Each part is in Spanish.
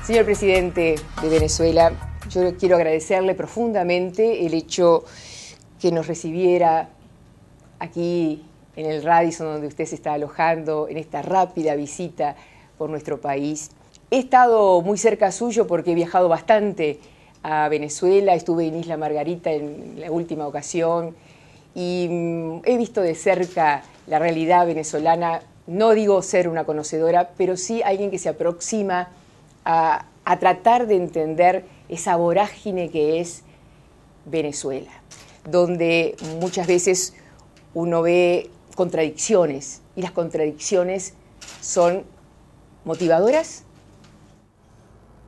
Señor presidente de Venezuela, yo quiero agradecerle profundamente el hecho que nos recibiera aquí en el Radisson, donde usted se está alojando, en esta rápida visita por nuestro país. He estado muy cerca suyo porque he viajado bastante a Venezuela, estuve en Isla Margarita en la última ocasión y he visto de cerca la realidad venezolana. No digo ser una conocedora, pero sí alguien que se aproxima a tratar de entender esa vorágine que es Venezuela, donde muchas veces uno ve contradicciones, y las contradicciones son motivadoras.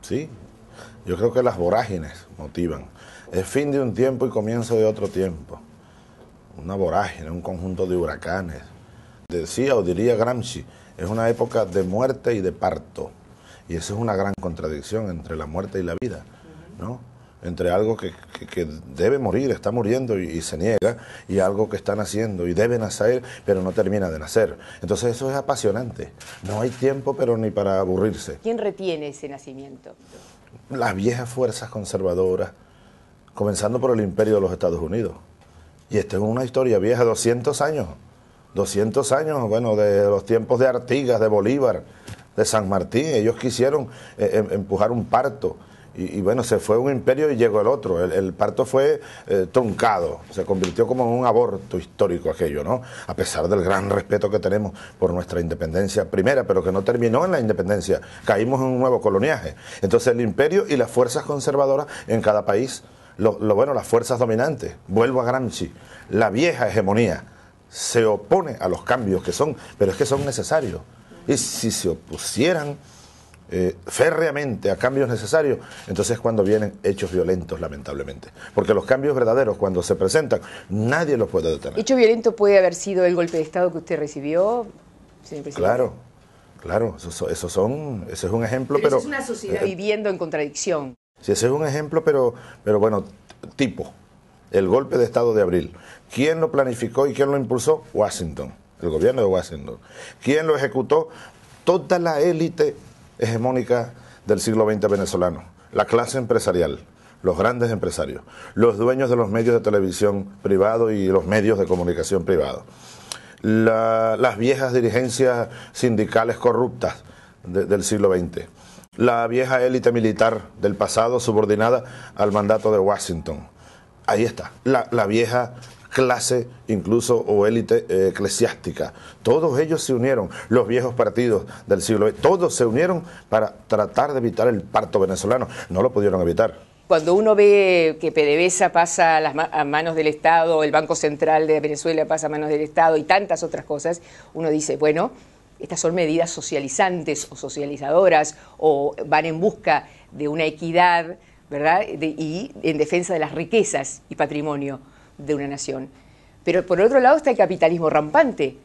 Sí, yo creo que las vorágines motivan. Es fin de un tiempo y comienzo de otro tiempo. Una vorágine, un conjunto de huracanes. Decía o diría Gramsci, es una época de muerte y de parto. Y eso es una gran contradicción entre la muerte y la vida, ¿no? Entre algo que debe morir, está muriendo y se niega, y algo que está naciendo y debe nacer, pero no termina de nacer. Entonces eso es apasionante. No hay tiempo, pero ni para aburrirse. ¿Quién retiene ese nacimiento? Las viejas fuerzas conservadoras, comenzando por el Imperio de los Estados Unidos. Y esta es una historia vieja, 200 años. 200 años, bueno, de los tiempos de Artigas, de Bolívar, de San Martín. Ellos quisieron empujar un parto. Y bueno, se fue un imperio y llegó el otro. El parto fue truncado, se convirtió como en un aborto histórico aquello, ¿no? A pesar del gran respeto que tenemos por nuestra independencia primera, pero que no terminó en la independencia, caímos en un nuevo coloniaje. Entonces el imperio y las fuerzas conservadoras en cada país, las fuerzas dominantes, vuelvo a Gramsci, la vieja hegemonía se opone a los cambios que son, pero es que son necesarios. Y si se opusieran férreamente a cambios necesarios, entonces cuando vienen hechos violentos, lamentablemente. Porque los cambios verdaderos, cuando se presentan, nadie los puede detener. ¿Hecho violento puede haber sido el golpe de Estado que usted recibió, señor presidente? Claro, ese es un ejemplo, pero es una sociedad viviendo en contradicción. Sí, ese es un ejemplo, pero bueno, tipo, el golpe de Estado de abril. ¿Quién lo planificó y quién lo impulsó? Washington, el gobierno de Washington. ¿Quién lo ejecutó? Toda la élite hegemónica del siglo XX venezolano, la clase empresarial, los grandes empresarios, los dueños de los medios de televisión privados y los medios de comunicación privados, las viejas dirigencias sindicales corruptas del siglo XX, la vieja élite militar del pasado subordinada al mandato de Washington. Ahí está, la vieja clase incluso o élite eclesiástica. Todos ellos se unieron, los viejos partidos del siglo XX, todos se unieron para tratar de evitar el parto venezolano. No lo pudieron evitar. Cuando uno ve que PDVSA pasa a manos del Estado, el Banco Central de Venezuela pasa a manos del Estado y tantas otras cosas, uno dice, bueno, estas son medidas socializantes o socializadoras o van en busca de una equidad, ¿verdad? Y en defensa de las riquezas y patrimonio de una nación. Pero por otro lado está el capitalismo rampante,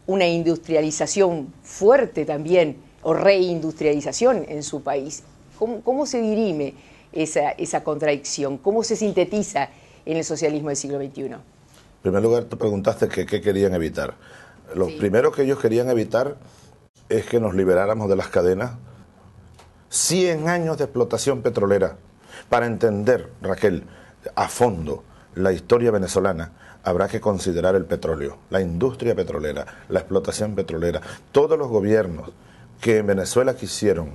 una industrialización fuerte también, o reindustrialización en su país. ¿Cómo se dirime esa contradicción? ¿Cómo se sintetiza en el socialismo del siglo XXI? En primer lugar, te preguntaste qué querían evitar. Lo primero que ellos querían evitar es que nos liberáramos de las cadenas. 100 años de explotación petrolera. Para entender, Raquel, a fondo la historia venezolana, habrá que considerar el petróleo, la industria petrolera, la explotación petrolera. Todos los gobiernos que en Venezuela quisieron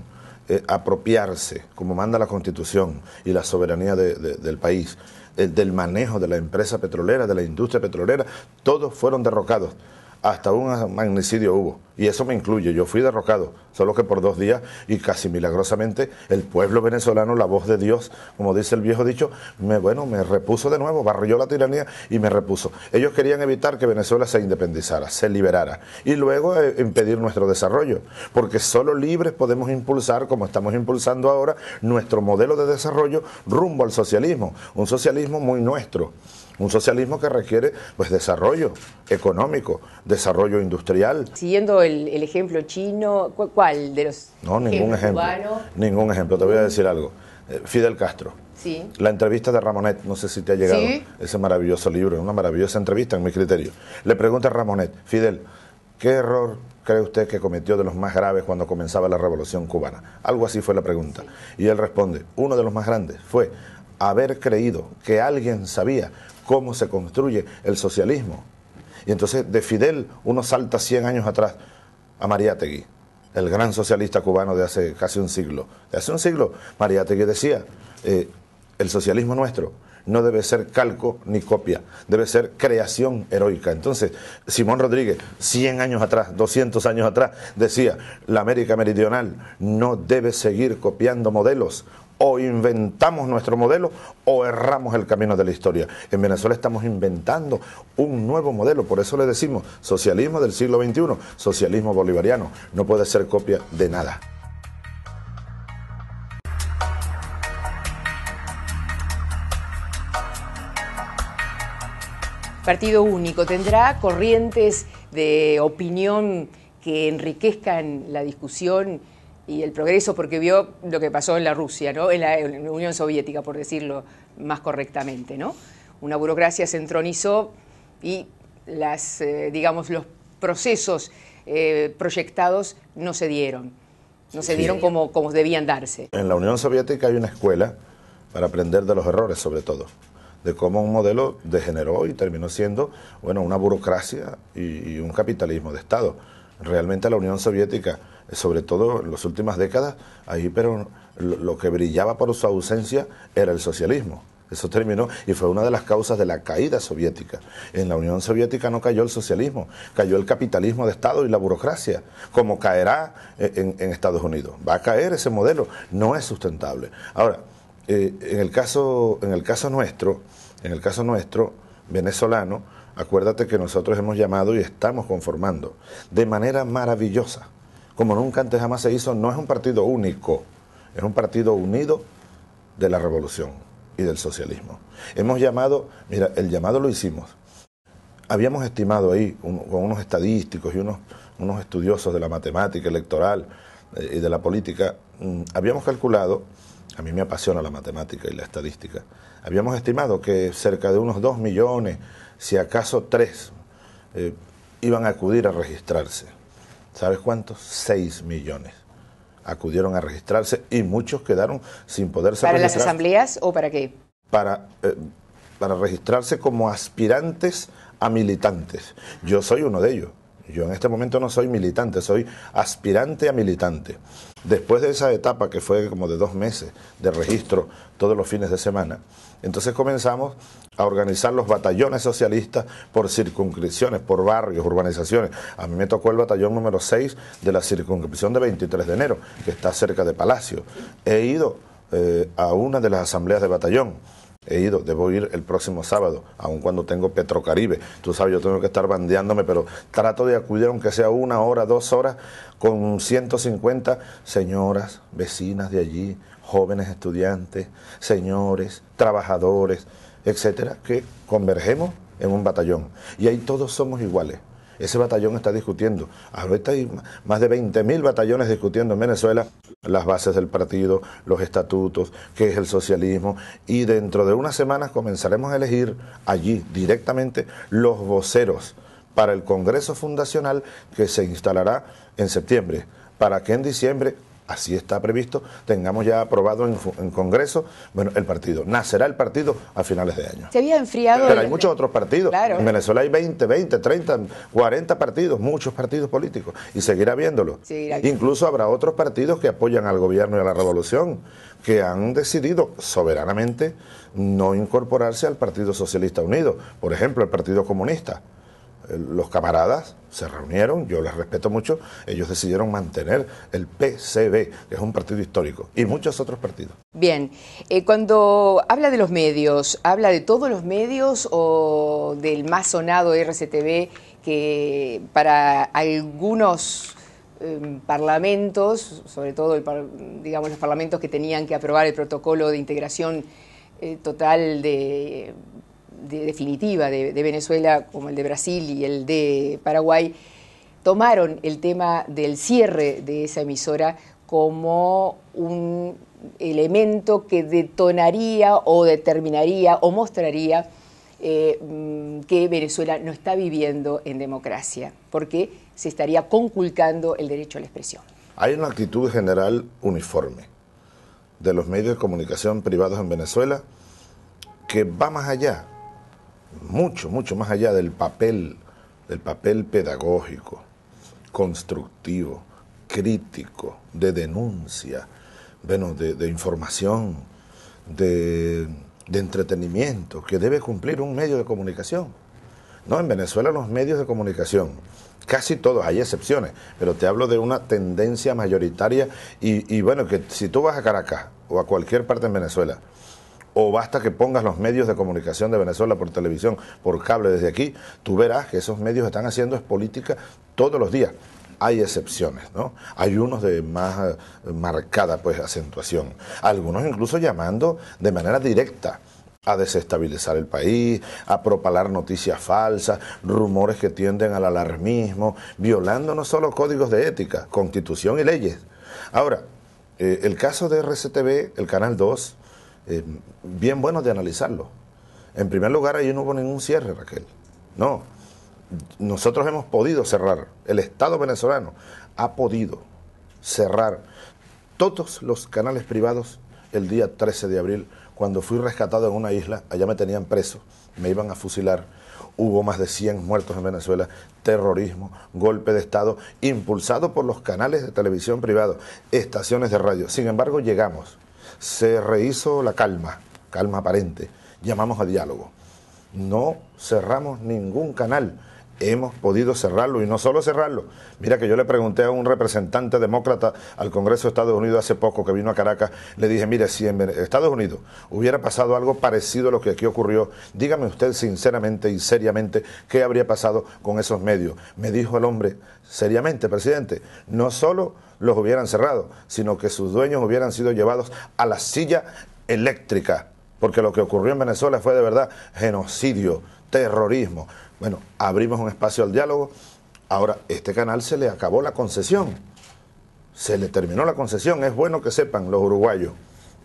apropiarse, como manda la Constitución y la soberanía del país, del manejo de la empresa petrolera, de la industria petrolera, todos fueron derrocados. Hasta un magnicidio hubo, y eso me incluye, yo fui derrocado, solo que por 2 días, y casi milagrosamente el pueblo venezolano, la voz de Dios, como dice el viejo dicho, me repuso de nuevo, barrió la tiranía y me repuso. Ellos querían evitar que Venezuela se independizara, se liberara, y luego impedir nuestro desarrollo, porque solo libres podemos impulsar, como estamos impulsando ahora, nuestro modelo de desarrollo rumbo al socialismo, un socialismo muy nuestro. Un socialismo que requiere pues desarrollo económico, desarrollo industrial. Siguiendo el ejemplo chino, ¿cuál de los? No, ningún ejemplo. Ningún ejemplo. Te voy a decir algo. Fidel Castro. Sí. La entrevista de Ramonet, no sé si te ha llegado ese maravilloso libro, una maravillosa entrevista en mi criterio. Le pregunta a Ramonet, Fidel, ¿qué error cree usted que cometió de los más graves cuando comenzaba la Revolución Cubana? Algo así fue la pregunta. Y él responde, uno de los más grandes fue haber creído que alguien sabía cómo se construye el socialismo. Y entonces de Fidel uno salta 100 años atrás a Mariátegui, el gran socialista cubano de hace casi un siglo. De hace un siglo, Mariátegui decía, el socialismo nuestro no debe ser calco ni copia, debe ser creación heroica. Entonces, Simón Rodríguez, 100 años atrás, 200 años atrás, decía, la América Meridional no debe seguir copiando modelos. O inventamos nuestro modelo o erramos el camino de la historia. En Venezuela estamos inventando un nuevo modelo, por eso le decimos socialismo del siglo XXI, socialismo bolivariano, no puede ser copia de nada. Partido único, ¿tendrá corrientes de opinión que enriquezcan la discusión y el progreso? Porque vio lo que pasó en la Rusia, ¿no? En la Unión Soviética, por decirlo más correctamente, ¿no? Una burocracia se entronizó y digamos, los procesos proyectados no se dieron. No se dieron como debían darse. En la Unión Soviética hay una escuela para aprender de los errores, sobre todo, de cómo un modelo degeneró y terminó siendo, bueno, una burocracia y un capitalismo de Estado. Realmente la Unión Soviética, sobre todo en las últimas décadas, ahí pero lo que brillaba por su ausencia era el socialismo. Eso terminó y fue una de las causas de la caída soviética. En la Unión Soviética no cayó el socialismo, cayó el capitalismo de Estado y la burocracia, como caerá en Estados Unidos. Va a caer ese modelo, no es sustentable. Ahora, en el caso nuestro, venezolano, acuérdate que nosotros hemos llamado y estamos conformando de manera maravillosa, como nunca antes jamás se hizo. No es un partido único, es un partido unido de la revolución y del socialismo. Hemos llamado, mira, el llamado lo hicimos. Habíamos estimado ahí, con unos estadísticos y unos estudiosos de la matemática electoral y de la política, habíamos calculado, a mí me apasiona la matemática y la estadística, habíamos estimado que cerca de unos 2 millones, si acaso 3, iban a acudir a registrarse. ¿Sabes cuántos? 6 millones acudieron a registrarse y muchos quedaron sin poderse registrar. ¿Para las asambleas o para qué? Para registrarse como aspirantes a militantes. Yo soy uno de ellos. Yo en este momento no soy militante, soy aspirante a militante. Después de esa etapa que fue como de 2 meses de registro todos los fines de semana, entonces comenzamos a organizar los batallones socialistas por circunscripciones, por barrios, urbanizaciones. A mí me tocó el batallón número 6 de la circunscripción de 23 de enero, que está cerca de Palacio. He ido a una de las asambleas de batallón. Debo ir el próximo sábado, aun cuando tengo Petrocaribe. Tú sabes, yo tengo que estar bandeándome, pero trato de acudir aunque sea 1 hora, 2 horas, con 150 señoras, vecinas de allí, jóvenes estudiantes, señores, trabajadores, etcétera, que convergemos en un batallón. Y ahí todos somos iguales. Ese batallón está discutiendo. Ahorita hay más de 20.000 batallones discutiendo en Venezuela las bases del partido, los estatutos, qué es el socialismo, y dentro de unas semanas comenzaremos a elegir allí directamente los voceros para el Congreso Fundacional que se instalará en septiembre, para que en diciembre, así está previsto, tengamos ya aprobado en Congreso, bueno, el partido. Nacerá el partido a finales de año. Se había enfriado. Pero hay muchos otros partidos. Claro. En Venezuela hay 20, 30, 40 partidos, muchos partidos políticos, y seguirá viéndolo. Incluso habrá otros partidos que apoyan al gobierno y a la revolución, que han decidido soberanamente no incorporarse al Partido Socialista Unido. Por ejemplo, el Partido Comunista. Los camaradas se reunieron, yo les respeto mucho, ellos decidieron mantener el PCB, que es un partido histórico, y muchos otros partidos. Bien, cuando habla de los medios, ¿habla de todos los medios o del más sonado RCTV, que para algunos parlamentos, sobre todo digamos los parlamentos que tenían que aprobar el protocolo de integración total definitiva de Venezuela, como el de Brasil y el de Paraguay, tomaron el tema del cierre de esa emisora como un elemento que detonaría o determinaría o mostraría que Venezuela no está viviendo en democracia, porque se estaría conculcando el derecho a la expresión. Hay una actitud general uniforme de los medios de comunicación privados en Venezuela que va más allá, mucho más allá del papel pedagógico, constructivo, crítico, de denuncia, bueno, de información, de entretenimiento que debe cumplir un medio de comunicación. No, en Venezuela los medios de comunicación, casi todos, hay excepciones, pero te hablo de una tendencia mayoritaria y bueno, que si tú vas a Caracas o a cualquier parte en Venezuela, o basta que pongas los medios de comunicación de Venezuela por televisión, por cable desde aquí, tú verás que esos medios están haciendo es política todos los días. Hay excepciones, ¿no? Hay unos de más marcada pues acentuación, algunos incluso llamando de manera directa a desestabilizar el país, a propalar noticias falsas, rumores que tienden al alarmismo, violando no solo códigos de ética, constitución y leyes. Ahora, el caso de RCTV, el Canal 2, bien bueno de analizarlo. En primer lugar, ahí no hubo ningún cierre, Raquel. No. Nosotros hemos podido cerrar, el Estado venezolano ha podido cerrar todos los canales privados el día 13 de abril, cuando fui rescatado en una isla, allá me tenían preso, me iban a fusilar, hubo más de 100 muertos en Venezuela, terrorismo, golpe de Estado, impulsado por los canales de televisión privados, estaciones de radio. Sin embargo, llegamos, se rehizo la calma aparente, llamamos a diálogo, no cerramos ningún canal. Hemos podido cerrarlo y no solo cerrarlo. Mira que yo le pregunté a un representante demócrata al Congreso de Estados Unidos hace poco que vino a Caracas, le dije, mire, si en Estados Unidos hubiera pasado algo parecido a lo que aquí ocurrió, dígame usted sinceramente y seriamente qué habría pasado con esos medios. Me dijo el hombre, seriamente, presidente, no solo los hubieran cerrado, sino que sus dueños hubieran sido llevados a la silla eléctrica, porque lo que ocurrió en Venezuela fue de verdad genocidio, terrorismo. Bueno, abrimos un espacio al diálogo. Ahora, este canal se le acabó la concesión. Se le terminó la concesión. Es bueno que sepan los uruguayos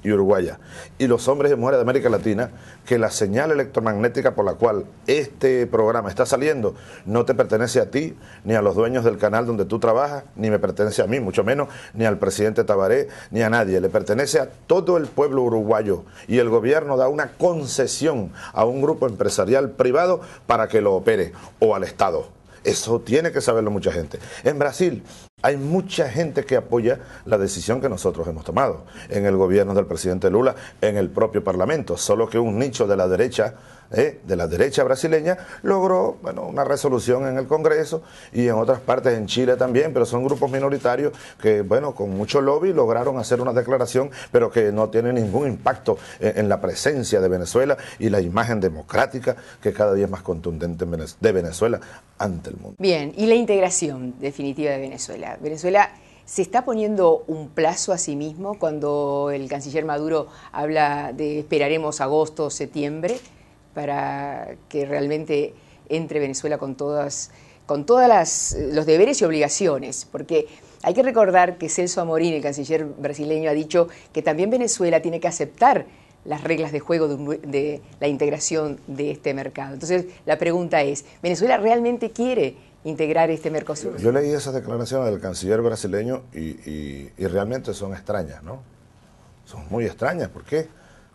y uruguayas y los hombres y mujeres de América Latina que la señal electromagnética por la cual este programa está saliendo no te pertenece a ti, ni a los dueños del canal donde tú trabajas, ni me pertenece a mí, mucho menos, ni al presidente Tabaré, ni a nadie. Le pertenece a todo el pueblo uruguayo y el gobierno da una concesión a un grupo empresarial privado para que lo opere, o al Estado. Eso tiene que saberlo mucha gente. En Brasil hay mucha gente que apoya la decisión que nosotros hemos tomado en el gobierno del presidente Lula, en el propio Parlamento, solo que un nicho de la derecha brasileña logró, bueno, una resolución en el Congreso y en otras partes, en Chile también, pero son grupos minoritarios que, bueno, con mucho lobby lograron hacer una declaración, pero que no tiene ningún impacto en la presencia de Venezuela y la imagen democrática que cada día es más contundente de Venezuela ante el mundo. Bien, y la integración definitiva de Venezuela. Venezuela se está poniendo un plazo a sí mismo cuando el canciller Maduro habla de esperaremos agosto o septiembre para que realmente entre Venezuela con todos los deberes y obligaciones, porque hay que recordar que Celso Amorín, el canciller brasileño, ha dicho que también Venezuela tiene que aceptar las reglas de juego de la integración de este mercado. Entonces, la pregunta es, ¿Venezuela realmente quiere integrar este Mercosur? Yo leí esas declaraciones del canciller brasileño y realmente son extrañas, ¿no? Son muy extrañas. ¿Por qué?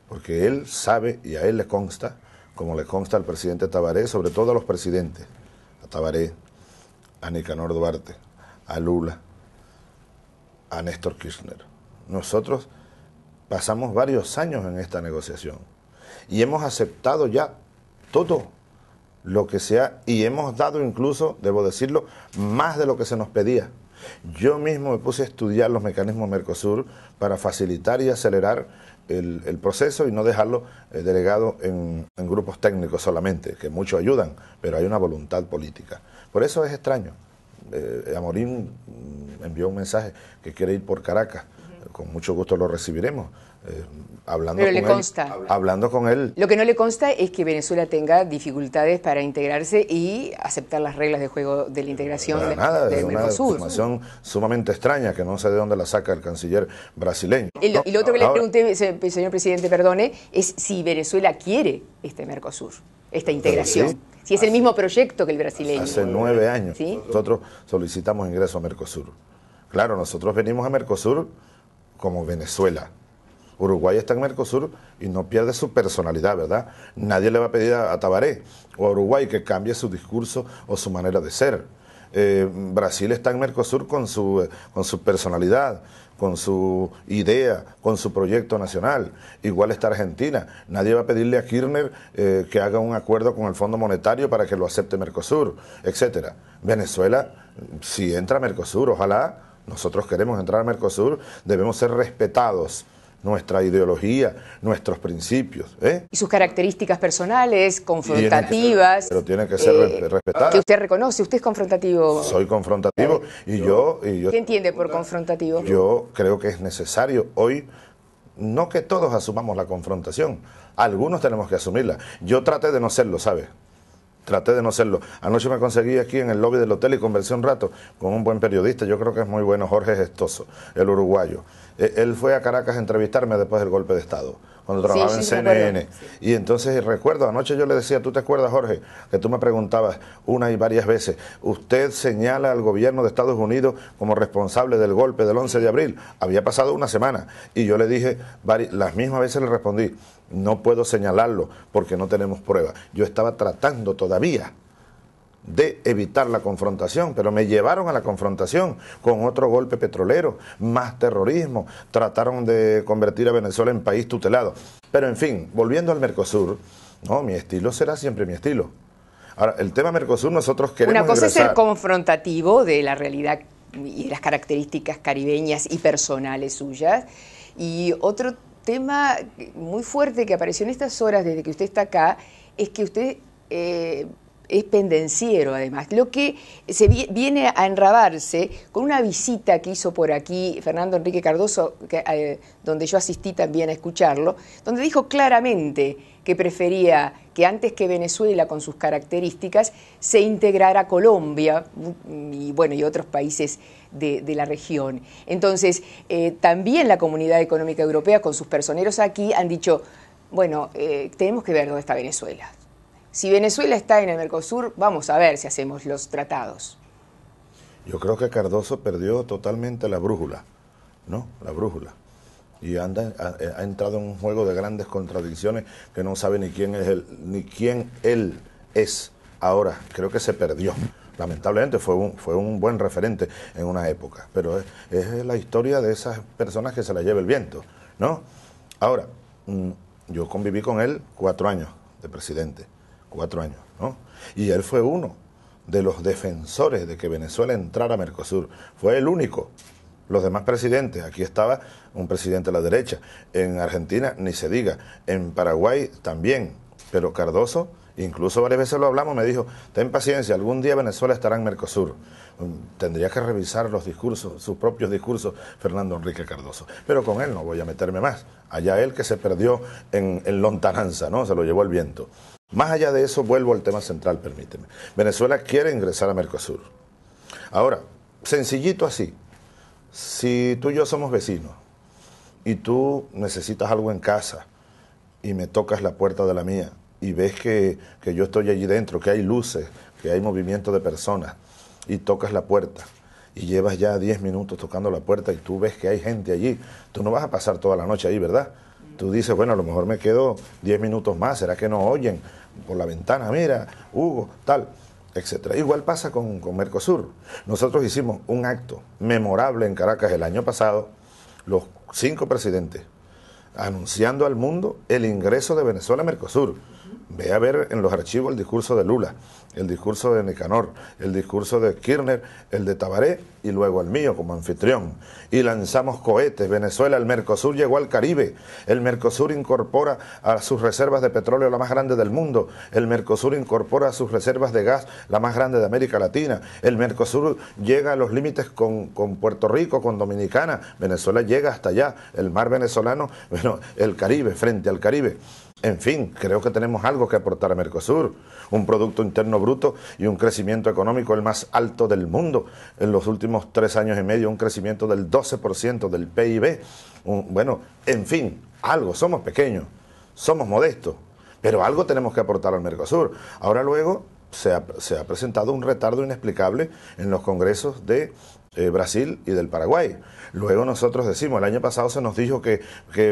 Porque él sabe y a él le consta, como le consta al presidente Tabaré, sobre todo a los presidentes, a Tabaré, a Nicanor Duarte, a Lula, a Néstor Kirchner. Nosotros pasamos varios años en esta negociación y hemos aceptado ya todo lo que sea y hemos dado incluso, debo decirlo, más de lo que se nos pedía. Yo mismo me puse a estudiar los mecanismos Mercosur para facilitar y acelerar el proceso y no dejarlo delegado en grupos técnicos solamente, que mucho ayudan, pero hay una voluntad política. Por eso es extraño. Amorín envió un mensaje que quiere ir por Caracas. Con mucho gusto lo recibiremos. Hablando con él. Lo que no le consta es que Venezuela tenga dificultades para integrarse y aceptar las reglas de juego de la integración del Mercosur. Es una información sumamente extraña que no sé de dónde la saca el canciller brasileño. Y lo otro que le pregunté, señor presidente, perdone, es si Venezuela quiere este Mercosur. esta integración. Sí. Si es el mismo proyecto que el brasileño. Hace 9 años ¿Sí? nosotros solicitamos ingreso a Mercosur. Claro, nosotros venimos a Mercosur como Venezuela. Uruguay está en Mercosur y no pierde su personalidad, ¿verdad? Nadie le va a pedir a Tabaré o a Uruguay que cambie su discurso o su manera de ser. Brasil está en Mercosur con su personalidad, con su idea, con su proyecto nacional. Igual está Argentina. Nadie va a pedirle a Kirchner que haga un acuerdo con el Fondo Monetario para que lo acepte Mercosur, etcétera. Venezuela, si entra a Mercosur, ojalá, nosotros queremos entrar a Mercosur, debemos ser respetados. Nuestra ideología, nuestros principios. Y sus características personales, confrontativas. Pero tiene que ser respetadas. Que usted reconoce, usted es confrontativo. Soy confrontativo y yo... ¿Qué entiende por confrontativo? Yo creo que es necesario hoy, no que todos asumamos la confrontación, algunos tenemos que asumirla. Yo traté de no serlo, ¿sabe? Traté de no serlo. Anoche me conseguí aquí en el lobby del hotel y conversé un rato con un buen periodista, yo creo que es muy bueno, Jorge Gestoso, el uruguayo. Él fue a Caracas a entrevistarme después del golpe de Estado, cuando trabajaba en CNN. Y entonces recuerdo, anoche yo le decía, ¿tú te acuerdas, Jorge? Que tú me preguntabas una y varias veces, ¿usted señala al gobierno de Estados Unidos como responsable del golpe del 11 de abril? Había pasado una semana y yo le dije, las mismas veces le respondí, no puedo señalarlo porque no tenemos pruebas. Yo estaba tratando todavía de evitar la confrontación, pero me llevaron a la confrontación con otro golpe petrolero, más terrorismo, trataron de convertir a Venezuela en país tutelado. Pero en fin, volviendo al Mercosur, no, mi estilo será siempre mi estilo. Ahora, el tema Mercosur nosotros queremos Una cosa ingresar. Es ser confrontativo de la realidad y las características caribeñas y personales suyas, y otro tema muy fuerte que apareció en estas horas desde que usted está acá, es que usted es pendenciero además, lo que se viene a enrabarse con una visita que hizo por aquí Fernando Enrique Cardoso, donde yo asistí también a escucharlo, donde dijo claramente que prefería que antes que Venezuela con sus características se integrara Colombia y bueno, y otros países de la región. Entonces, también la Comunidad Económica Europea con sus personeros aquí han dicho, bueno, tenemos que ver dónde está Venezuela. Si Venezuela está en el Mercosur, vamos a ver si hacemos los tratados. Yo creo que Cardoso perdió totalmente la brújula, ¿no? La brújula. Y ha entrado en un juego de grandes contradicciones que no sabe ni quién él es. Ahora, creo que se perdió. Lamentablemente fue un buen referente en una época, pero es la historia de esas personas que se la lleva el viento, ¿no? Ahora, yo conviví con él 4 años de presidente. 4 años, ¿no? Y él fue uno de los defensores de que Venezuela entrara a Mercosur. Fue el único. Los demás presidentes, aquí estaba un presidente de la derecha, en Argentina ni se diga, en Paraguay también, pero Cardoso, incluso varias veces lo hablamos, me dijo, ten paciencia, algún día Venezuela estará en Mercosur. Tendría que revisar los discursos, sus propios discursos, Fernando Enrique Cardoso. Pero con él no voy a meterme más. Allá él que se perdió en lontananza, ¿no? Se lo llevó el viento. Más allá de eso, vuelvo al tema central, permíteme. Venezuela quiere ingresar a Mercosur. Ahora, sencillito así, si tú y yo somos vecinos y tú necesitas algo en casa y me tocas la puerta de la mía y ves que yo estoy allí dentro, que hay luces, que hay movimiento de personas y tocas la puerta y llevas ya 10 minutos tocando la puerta y tú ves que hay gente allí, tú no vas a pasar toda la noche ahí, ¿verdad? Tú dices, bueno, a lo mejor me quedo 10 minutos más, ¿será que no oyen por la ventana? Mira, Hugo, tal, etcétera. Igual pasa con Mercosur. Nosotros hicimos un acto memorable en Caracas el año pasado, los 5 presidentes, anunciando al mundo el ingreso de Venezuela a Mercosur. Ve a ver en los archivos el discurso de Lula, el discurso de Nicanor, el discurso de Kirchner, el de Tabaré y luego el mío como anfitrión. Y lanzamos cohetes. Venezuela, el Mercosur llegó al Caribe. El Mercosur incorpora a sus reservas de petróleo la más grande del mundo. El Mercosur incorpora a sus reservas de gas la más grande de América Latina. El Mercosur llega a los límites con Puerto Rico, con Dominicana. Venezuela llega hasta allá. El mar venezolano, bueno, el Caribe, frente al Caribe. En fin, creo que tenemos algo que aportar a Mercosur, un Producto Interno Bruto y un crecimiento económico el más alto del mundo. En los últimos 3 años y medio un crecimiento del 12% del PIB. Bueno, en fin, algo, somos pequeños, somos modestos, pero algo tenemos que aportar al Mercosur. Ahora luego se ha presentado un retardo inexplicable en los congresos de Brasil y del Paraguay. Luego nosotros decimos, el año pasado se nos dijo que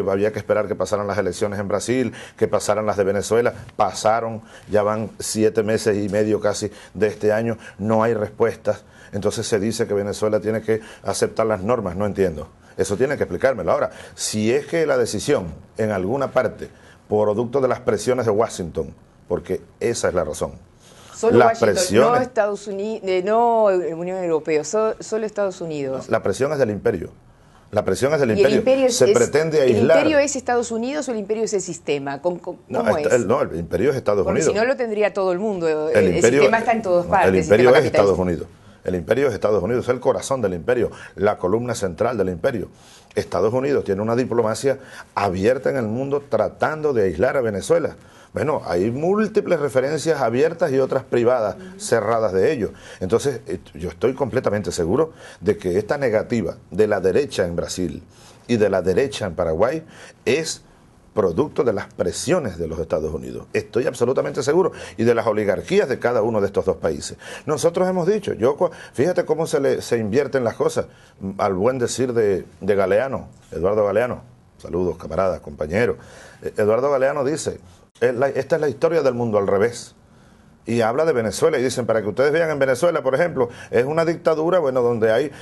había que esperar que pasaran las elecciones en Brasil, que pasaran las de Venezuela, pasaron, ya van 7 meses y medio casi de este año, no hay respuestas, entonces se dice que Venezuela tiene que aceptar las normas, no entiendo, eso tiene que explicármelo. Ahora, si es que la decisión en alguna parte, producto de las presiones de Washington, porque esa es la razón, solo Washington, no Estados Unidos, no Unión Europea, solo Estados Unidos. La presión es del imperio. La presión es del imperio. Se pretende aislar. ¿El imperio es Estados Unidos o el imperio es el sistema? ¿Cómo es? No, el imperio es Estados Unidos. Porque si no lo tendría todo el mundo. El sistema está en todas partes. El imperio es Estados Unidos. El imperio es Estados Unidos, es el corazón del imperio, la columna central del imperio. Estados Unidos tiene una diplomacia abierta en el mundo tratando de aislar a Venezuela. Bueno, hay múltiples referencias abiertas y otras privadas, cerradas de ello. Entonces, yo estoy completamente seguro de que esta negativa de la derecha en Brasil y de la derecha en Paraguay es producto de las presiones de los Estados Unidos. Estoy absolutamente seguro. Y de las oligarquías de cada uno de estos dos países. Nosotros hemos dicho, fíjate cómo se invierten las cosas, al buen decir de Galeano, Eduardo Galeano. Saludos, camaradas, compañeros. Eduardo Galeano dice, esta es la historia del mundo al revés. Y habla de Venezuela y dicen, para que ustedes vean, en Venezuela, por ejemplo, es una dictadura, bueno, donde hay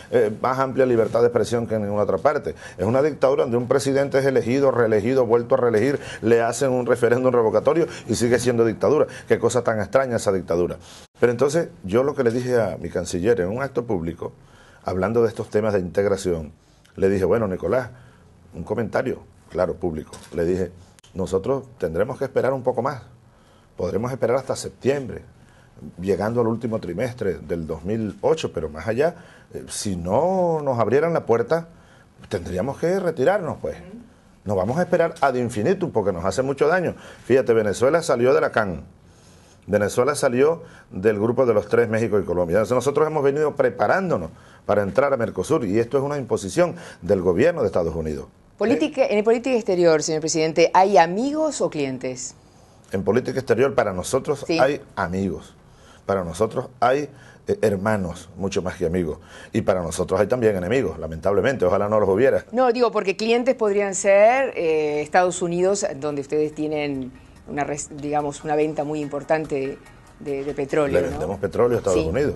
más amplia libertad de expresión que en ninguna otra parte. Es una dictadura donde un presidente es elegido, reelegido, vuelto a reelegir, le hacen un referéndum revocatorio y sigue siendo dictadura. Qué cosa tan extraña esa dictadura. Pero entonces, yo lo que le dije a mi canciller en un acto público, hablando de estos temas de integración, le dije, bueno, Nicolás, un comentario, claro, público. Le dije, nosotros tendremos que esperar un poco más. Podremos esperar hasta septiembre, llegando al último trimestre del 2008, pero más allá, si no nos abrieran la puerta, tendríamos que retirarnos, pues. No vamos a esperar ad infinitum porque nos hace mucho daño. Fíjate, Venezuela salió de la CAN, Venezuela salió del grupo de los 3, México y Colombia. Entonces nosotros hemos venido preparándonos para entrar a Mercosur y esto es una imposición del gobierno de Estados Unidos. En política exterior, señor presidente, ¿hay amigos o clientes? En política exterior para nosotros sí hay amigos, para nosotros hay hermanos, mucho más que amigos, y para nosotros hay también enemigos, lamentablemente, ojalá no los hubiera. No, digo, porque clientes podrían ser Estados Unidos, donde ustedes tienen una venta muy importante de petróleo. Le vendemos petróleo a Estados Unidos.